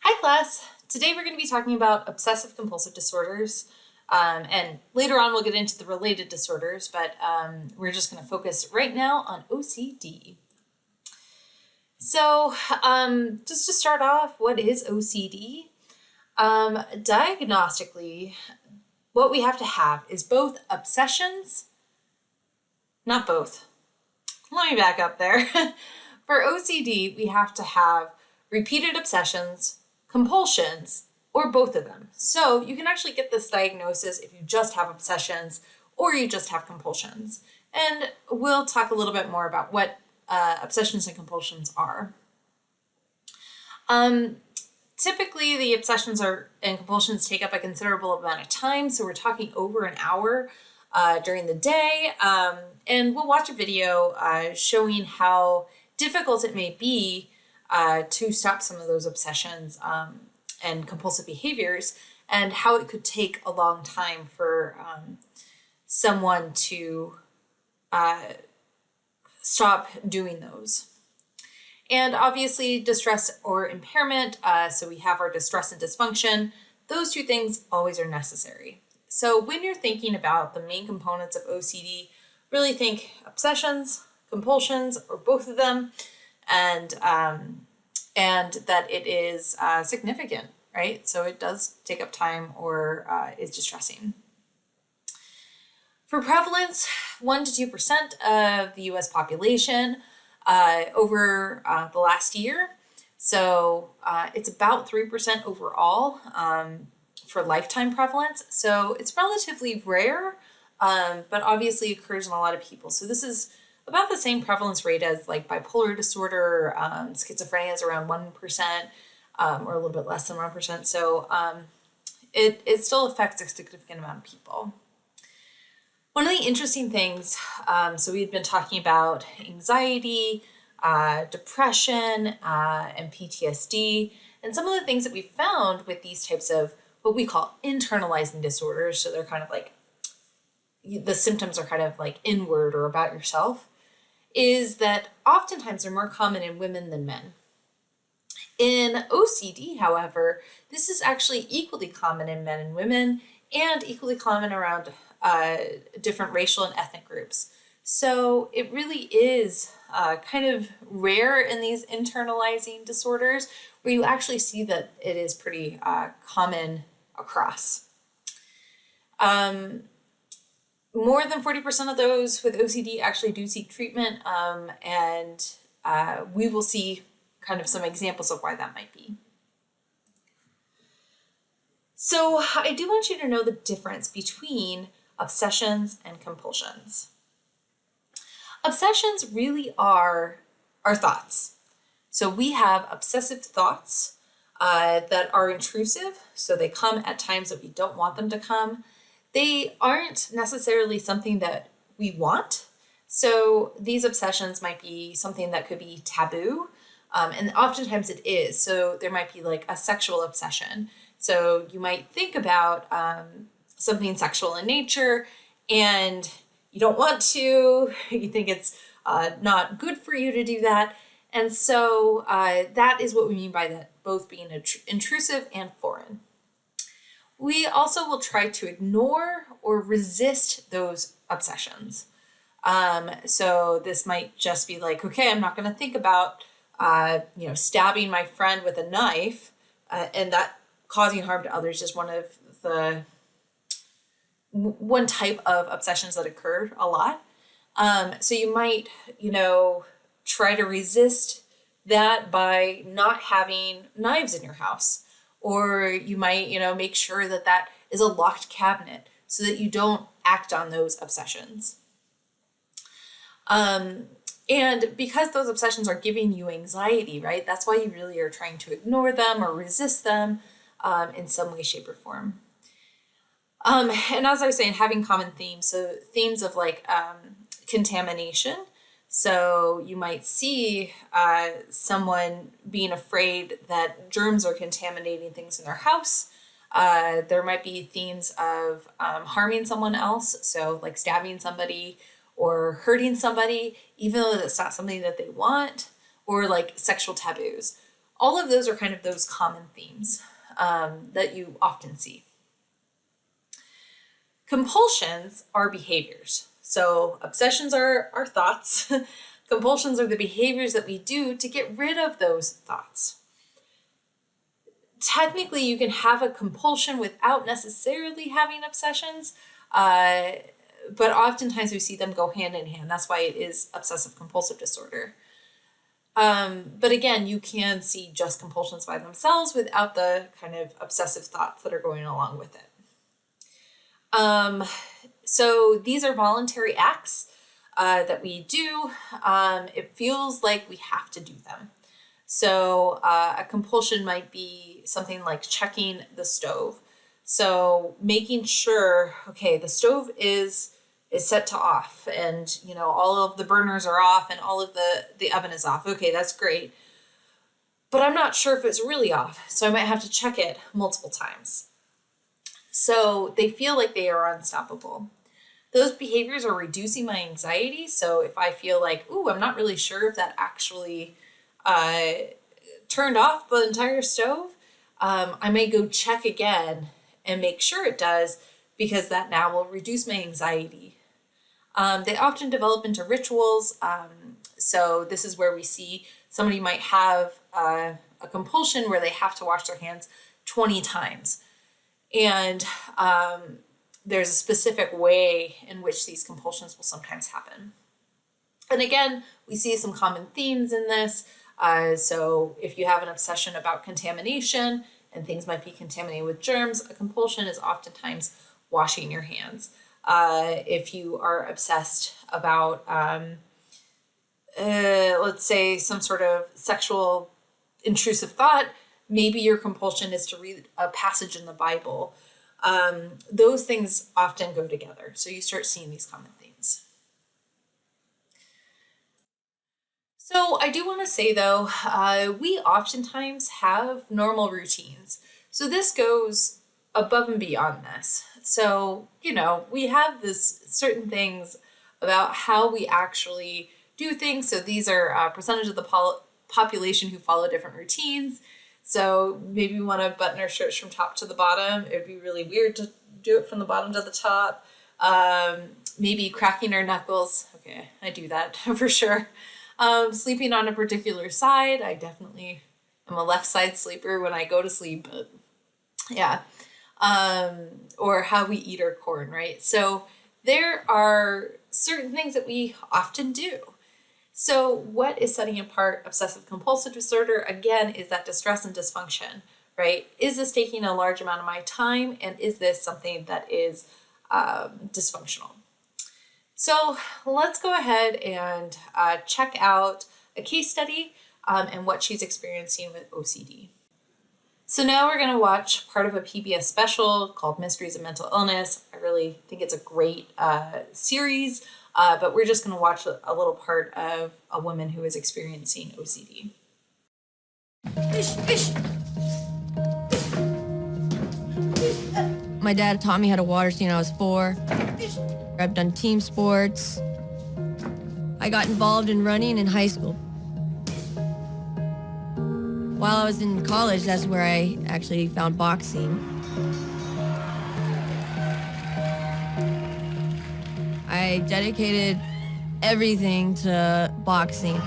Hi class! Today we're going to be talking about obsessive compulsive disorders, and later on we'll get into the related disorders, but we're just going to focus right now on OCD. So just to start off, what is OCD? Diagnostically, what we have to have is both obsessions, not both. Let me back up there. For OCD, we have to have repeated obsessions, compulsions, or both of them. So you can actually get this diagnosis if you just have obsessions or you just have compulsions. And we'll talk a little bit more about what obsessions and compulsions are. Typically, the obsessions and compulsions take up a considerable amount of time, so we're talking over an hour during the day, and we'll watch a video showing how difficult it may be to stop some of those obsessions and compulsive behaviors, and how it could take a long time for someone to stop doing those. And obviously distress or impairment, so we have our distress and dysfunction. Those two things always are necessary. So when you're thinking about the main components of OCD, really think obsessions, compulsions, or both of them, and that it is significant, right? So it does take up time or is distressing. For prevalence, 1 to 2% of the US population over the last year. So it's about 3% overall for lifetime prevalence. So it's relatively rare, but obviously occurs in a lot of people. So this is about the same prevalence rate as like bipolar disorder. Schizophrenia is around 1%, or a little bit less than 1%. So it still affects a significant amount of people. One of the interesting things, so we've been talking about anxiety, depression, and PTSD, and some of the things that we've found with these types of what we call internalizing disorders, so they're kind of like, the symptoms are kind of like inward or about yourself, is that oftentimes they're more common in women than men. In OCD, however, this is actually equally common in men and women, and equally common around different racial and ethnic groups. So it really is kind of rare in these internalizing disorders where you actually see that it is pretty common across. More than 40% of those with OCD actually do seek treatment, and we will see kind of some examples of why that might be. So I do want you to know the difference between obsessions and compulsions. Obsessions really are our thoughts. So we have obsessive thoughts that are intrusive, so they come at times that we don't want them to come. They aren't necessarily something that we want. So these obsessions might be something that could be taboo, and oftentimes it is. So there might be like a sexual obsession. So you might think about something sexual in nature and you don't want to, you think it's not good for you to do that. And so that is what we mean by that, both being intrusive and foreign. We also will try to ignore or resist those obsessions. So this might just be like, okay, I'm not going to think about, stabbing my friend with a knife, and that causing harm to others is one type of obsessions that occur a lot. So you might, try to resist that by not having knives in your house. Or you might, make sure that that is a locked cabinet so that you don't act on those obsessions. And because those obsessions are giving you anxiety, right? That's why you really are trying to ignore them or resist them in some way, shape, or form. And as I was saying, having common themes, so themes of like contamination. So you might see someone being afraid that germs are contaminating things in their house. There might be themes of harming someone else, so like stabbing somebody or hurting somebody, even though that's not something that they want, or like sexual taboos. All of those are kind of those common themes that you often see. Compulsions are behaviors. So obsessions are our thoughts. Compulsions are the behaviors that we do to get rid of those thoughts. Technically, you can have a compulsion without necessarily having obsessions, but oftentimes we see them go hand in hand. That's why it is obsessive compulsive disorder. But again, you can see just compulsions by themselves without the kind of obsessive thoughts that are going along with it. So these are voluntary acts that we do. It feels like we have to do them. So a compulsion might be something like checking the stove. So making sure, okay, the stove is set to off, and all of the burners are off and all of the oven is off. Okay, that's great. But I'm not sure if it's really off, so I might have to check it multiple times. So they feel like they are unstoppable. Those behaviors are reducing my anxiety. So if I feel like, ooh, I'm not really sure if that actually turned off the entire stove, I may go check again and make sure it does, because that now will reduce my anxiety. They often develop into rituals. So this is where we see somebody might have a compulsion where they have to wash their hands 20 times. And there's a specific way in which these compulsions will sometimes happen. And again, we see some common themes in this. So if you have an obsession about contamination and things might be contaminated with germs, a compulsion is oftentimes washing your hands. If you are obsessed about, let's say, some sort of sexual intrusive thought, maybe your compulsion is to read a passage in the Bible. Those things often go together. So you start seeing these common themes. So I do want to say, though, we oftentimes have normal routines. So this goes above and beyond this. So, we have this certain things about how we actually do things. So these are a percentage of the population who follow different routines. So maybe we want to button our shirts from top to the bottom. It would be really weird to do it from the bottom to the top. Maybe cracking our knuckles. Okay, I do that for sure. Sleeping on a particular side. I definitely am a left side sleeper when I go to sleep, but yeah. Or how we eat our corn, right? So there are certain things that we often do. So what is setting apart obsessive compulsive disorder, again, is that distress and dysfunction, right? Is this taking a large amount of my time, and is this something that is dysfunctional? So let's go ahead and check out a case study and what she's experiencing with OCD. So now we're going to watch part of a PBS special called Mysteries of Mental Illness. I really think it's a great series, but we're just going to watch a little part of a woman who is experiencing OCD. My dad taught me how to water ski when I was 4. I've done team sports. I got involved in running in high school. While I was in college, that's where I actually found boxing. I dedicated everything to boxing.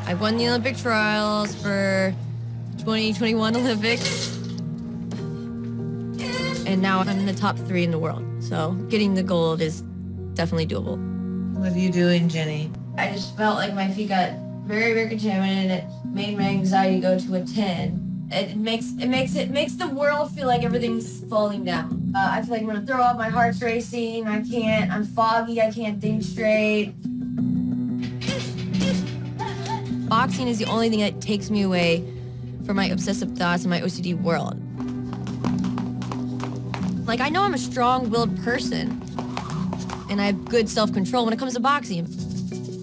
I won the Olympic trials for 2021 Olympics. And now I'm in the top 3 in the world. So getting the gold is definitely doable. What are you doing, Jenny? I just felt like my feet got very, very contaminated, and it made my anxiety go to a 10. It makes the world feel like everything's falling down. I feel like I'm gonna throw up, my heart's racing, I'm foggy, I can't think straight. Boxing is the only thing that takes me away from my obsessive thoughts and my OCD world. Like, I know I'm a strong-willed person, and I have good self-control when it comes to boxing.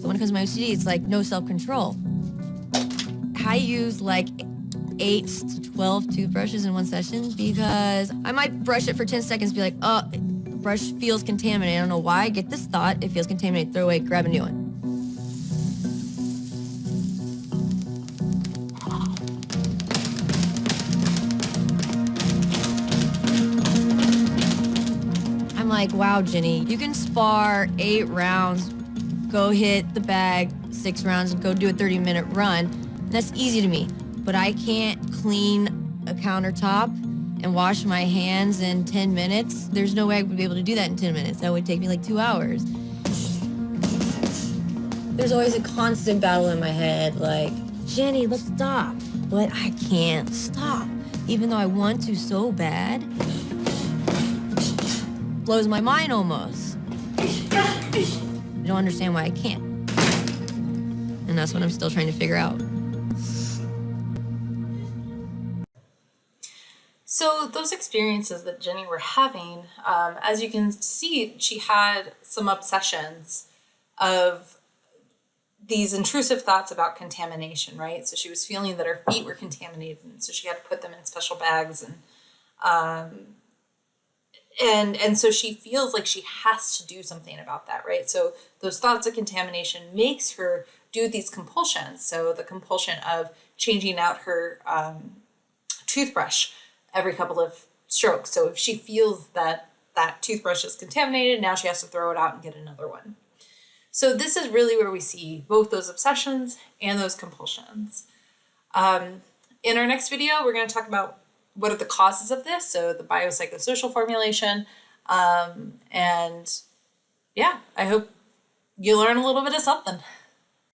But when it comes to my OCD, it's like no self-control. I use like 8 to 12 toothbrushes in one session because I might brush it for 10 seconds, be like, oh, the brush feels contaminated. I don't know why. I get this thought, it feels contaminated, throw away, grab a new one. like, wow, Jenny, you can spar 8 rounds, go hit the bag 6 rounds, and go do a 30-minute run. That's easy to me. But I can't clean a countertop and wash my hands in 10 minutes. There's no way I would be able to do that in 10 minutes. That would take me like 2 hours. There's always a constant battle in my head, like, Jenny, let's stop. But I can't stop, even though I want to so bad. Blows my mind almost. I don't understand why I can't. And that's what I'm still trying to figure out. So those experiences that Jenny were having, as you can see, she had some obsessions of these intrusive thoughts about contamination, right? So she was feeling that her feet were contaminated, and so she had to put them in special bags, and so she feels like she has to do something about that, right? So those thoughts of contamination makes her do these compulsions. So the compulsion of changing out her toothbrush every couple of strokes. So if she feels that that toothbrush is contaminated, now she has to throw it out and get another one. So this is really where we see both those obsessions and those compulsions. In our next video, we're going to talk about what are the causes of this, so the biopsychosocial formulation. And yeah, I hope you learn a little bit of something.